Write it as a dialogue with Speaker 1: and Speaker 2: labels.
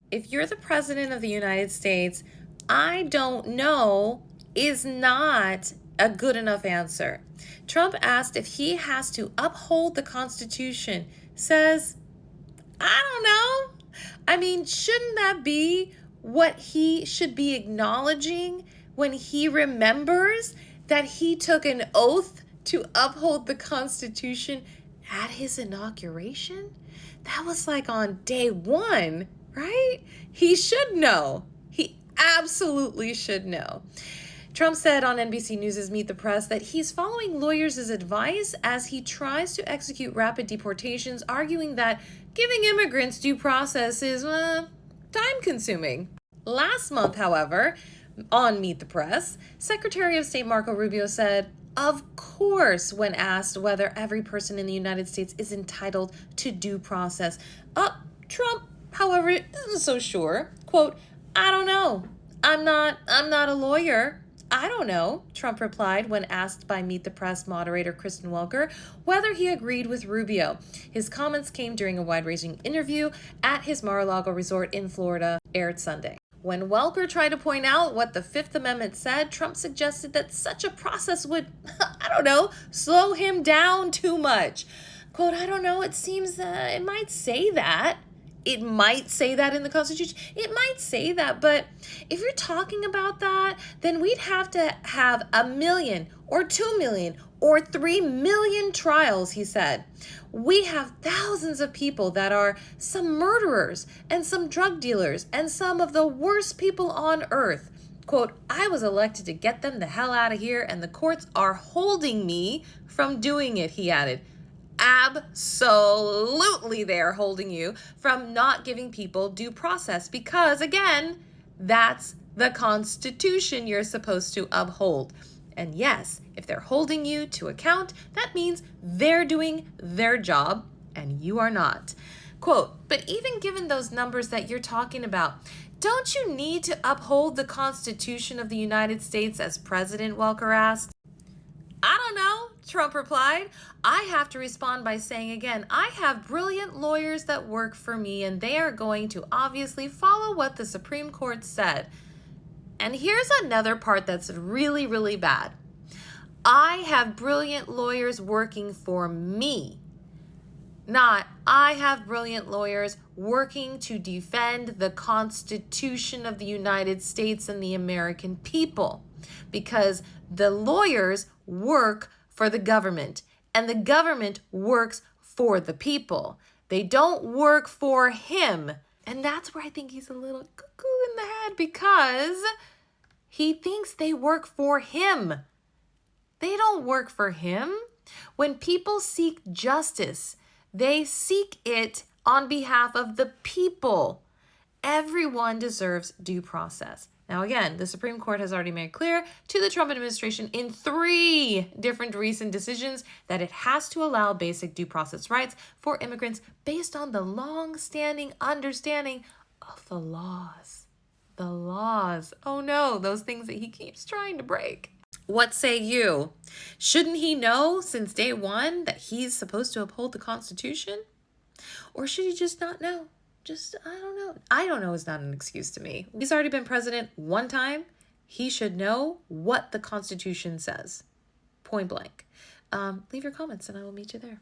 Speaker 1: If you're the president of the United States, I don't know is not a good enough answer. Trump asked if he has to uphold the Constitution, says, I don't know. I mean, shouldn't that be what he should be acknowledging when he remembers that he took an oath to uphold the Constitution at his inauguration? That was like on day one, right? He should know. He absolutely should know. Trump said on NBC News' Meet the Press that he's following lawyers' advice as he tries to execute rapid deportations, arguing that giving immigrants due process is time-consuming. Last month, however, on Meet the Press, Secretary of State Marco Rubio said, of course, when asked whether every person in the United States is entitled to due process. Trump, however, isn't so sure. Quote, I don't know. I'm not a lawyer. I don't know, Trump replied when asked by Meet the Press moderator Kristen Welker whether he agreed with Rubio. His comments came during a wide-ranging interview at his Mar-a-Lago resort in Florida, aired Sunday. When Welker tried to point out what the Fifth Amendment said, Trump suggested that such a process would, slow him down too much. Quote, I don't know, it seems it might say that. It might say that in the Constitution. It might say that, but if you're talking about that, then we'd have to have 1 million or 2 million or 3 million trials, he said. We have thousands of people that are some murderers and some drug dealers and some of the worst people on earth. Quote, I was elected to get them the hell out of here, and the courts are holding me from doing it, he added. Absolutely, they're holding you from not giving people due process because, again, that's the Constitution you're supposed to uphold. And yes, if they're holding you to account, that means they're doing their job and you are not. Quote, but even given those numbers that you're talking about, don't you need to uphold the Constitution of the United States as president, Welker asked. I don't know, Trump replied. I have to respond by saying again, I have brilliant lawyers that work for me, and they are going to obviously follow what the Supreme Court said. And here's another part that's really, really bad. I have brilliant lawyers working for me. Not, I have brilliant lawyers working to defend the Constitution of the United States and the American people. Because the lawyers work for the government, and the government works for the people. They don't work for him. And that's where I think he's a little cuckoo in the head, because he thinks they work for him. They don't work for him. When people seek justice, they seek it on behalf of the people. Everyone deserves due process. Now, again, the Supreme Court has already made clear to the Trump administration in 3 different recent decisions that it has to allow basic due process rights for immigrants based on the long-standing understanding of the laws. The laws. Oh no, those things that he keeps trying to break. What say you? Shouldn't he know since day one that he's supposed to uphold the Constitution? Or should he just not know? I don't know. I don't know is not an excuse to me. He's already been president one time. He should know what the Constitution says. Point blank. Leave your comments and I will meet you there.